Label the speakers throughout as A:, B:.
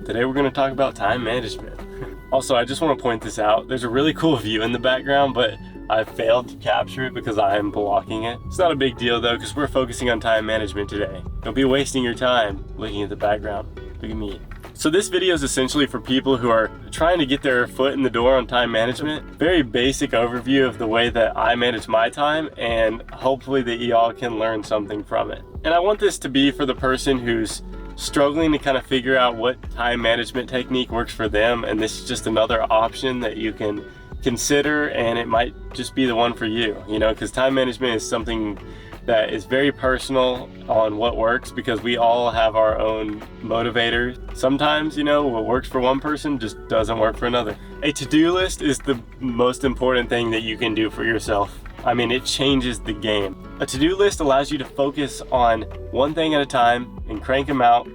A: Today we're going to talk about time management. Also, I just want to point this out. There's a really cool view in the background, but I failed to capture it because I am blocking it. It's not a big deal though, because we're focusing on time management today. Don't be wasting your time looking at the background. Look at me. So this video is essentially for people who are trying to get their foot in the door on time management. Very basic overview of the way that I manage my time, and hopefully that y'all can learn something from it. And I want this to be for the person who's struggling to kind of figure out what time management technique works for them, and this is just another option that you can consider, and it might just be the one for you, you know, because time management is something that is very personal on what works, because we all have our own motivators. Sometimes, you know, what works for one person just doesn't work for another. A to-do list is the most important thing that you can do for yourself. I mean, it changes the game. A to-do list allows you to focus on one thing at a time and crank them out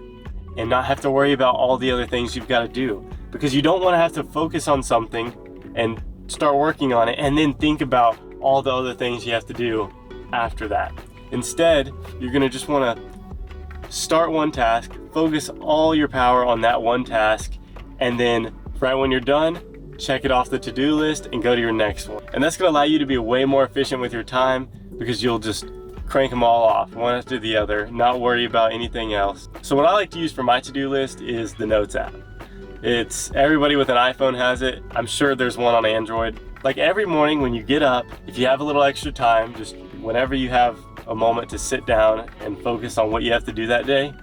A: and not have to worry about all the other things you've got to do, because you don't want to have to focus on something and start working on it and then think about all the other things you have to do after that. Instead, you're going to just want to start one task, focus all your power on that one task, and then right when you're done, check it off the to-do list and go to your next one. And that's going to allow you to be way more efficient with your time, because you'll just crank them all off one after the other, not worry about anything else. So what I like to use for my to-do list is the Notes app. It's everybody with an iPhone has it. I'm sure there's one on Android. Like every morning when you get up, if you have a little extra time, just whenever you have a moment to sit down and focus on what you have to do that day,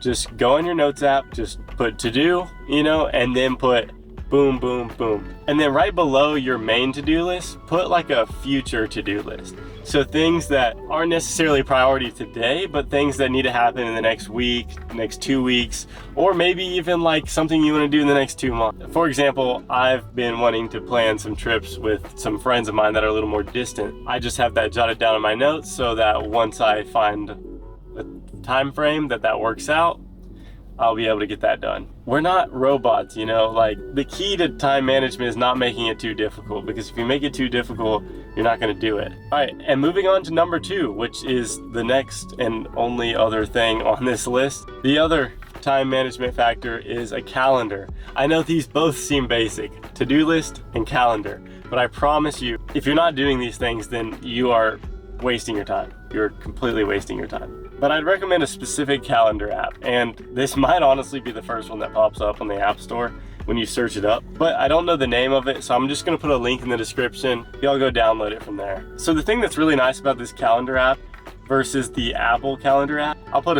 A: just go in your Notes app, just put to do, you know, and then put boom, boom, boom. And then right below your main to-do list, put like a future to-do list. So things that aren't necessarily priority today, but things that need to happen in the next week, next 2 weeks, or maybe even like something you want to do in the next 2 months. For example, I've been wanting to plan some trips with some friends of mine that are a little more distant. I just have that jotted down in my notes so that once I find a time frame that works out, I'll be able to get that done. We're not robots, you know, like the key to time management is not making it too difficult, because if you make it too difficult, you're not gonna do it. All right, and moving on to number 2, which is the next and only other thing on this list. The other time management factor is a calendar. I know these both seem basic, to-do list and calendar, but I promise you, if you're not doing these things, then you are wasting your time. You're completely wasting your time. But I'd recommend a specific calendar app, and this might honestly be the first one that pops up on the App Store when you search it up, but I don't know the name of it, so I'm just gonna put a link in the description. Y'all go download it from there. So the thing that's really nice about this calendar app versus the Apple calendar app, I'll put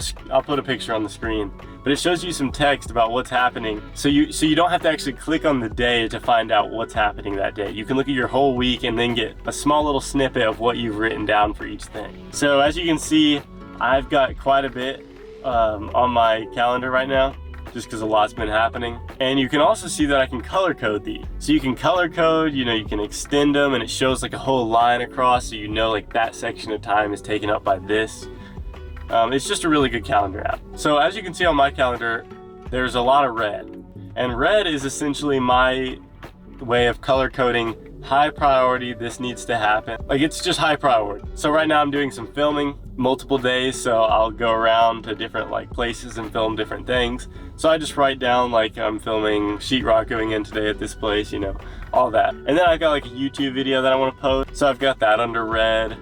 A: a picture on the screen, but it shows you some text about what's happening. So you don't have to actually click on the day to find out what's happening that day. You can look at your whole week and then get a small little snippet of what you've written down for each thing. So as you can see, I've got quite a bit on my calendar right now, just because a lot's been happening. And you can also see that I can color code these. So you can color code, you know, you can extend them, and it shows like a whole line across, so you know like that section of time is taken up by this. It's just a really good calendar app. So as you can see on my calendar, there's a lot of red. And red is essentially my way of color coding high priority, this needs to happen. Like, it's just high priority. So right now I'm doing some filming multiple days, so I'll go around to different like places and film different things. So I just write down like I'm filming sheetrock going in today at this place, you know, all that. And then I've got like a YouTube video that I want to post, so I've got that under red,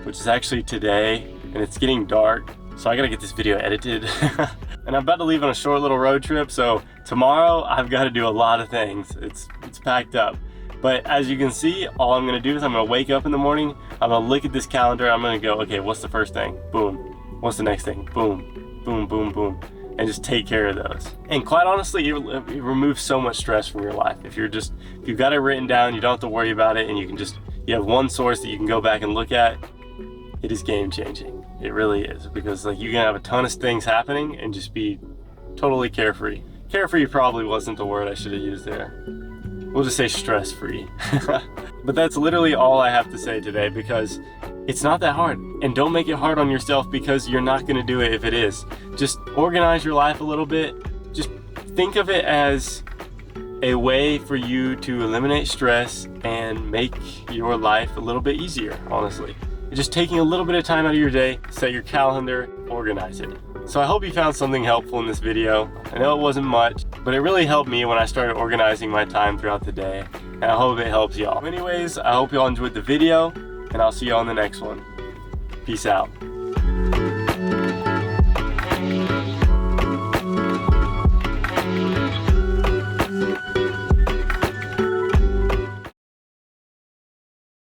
A: which is actually today, and it's getting dark, so I gotta get this video edited. And I'm about to leave on a short little road trip, so tomorrow I've got to do a lot of things. It's packed up. But as you can see, all I'm gonna do is I'm gonna wake up in the morning, I'm gonna look at this calendar, I'm gonna go, okay, what's the first thing? Boom. What's the next thing? Boom. Boom, boom, boom. And just take care of those. And quite honestly, it removes so much stress from your life. If you've got it written down, you don't have to worry about it, and you have one source that you can go back and look at, it is game changing. It really is, because like you can have a ton of things happening and just be totally carefree. Carefree probably wasn't the word I should have used there. We'll just say stress-free. But that's literally all I have to say today, because it's not that hard. And don't make it hard on yourself, because you're not gonna do it if it is. Just organize your life a little bit. Just think of it as a way for you to eliminate stress and make your life a little bit easier, honestly. Just taking a little bit of time out of your day, set your calendar, organize it. So I hope you found something helpful in this video. I know it wasn't much, but it really helped me when I started organizing my time throughout the day. And I hope it helps y'all. Anyways, I hope y'all enjoyed the video, and I'll see y'all in the next one. Peace out.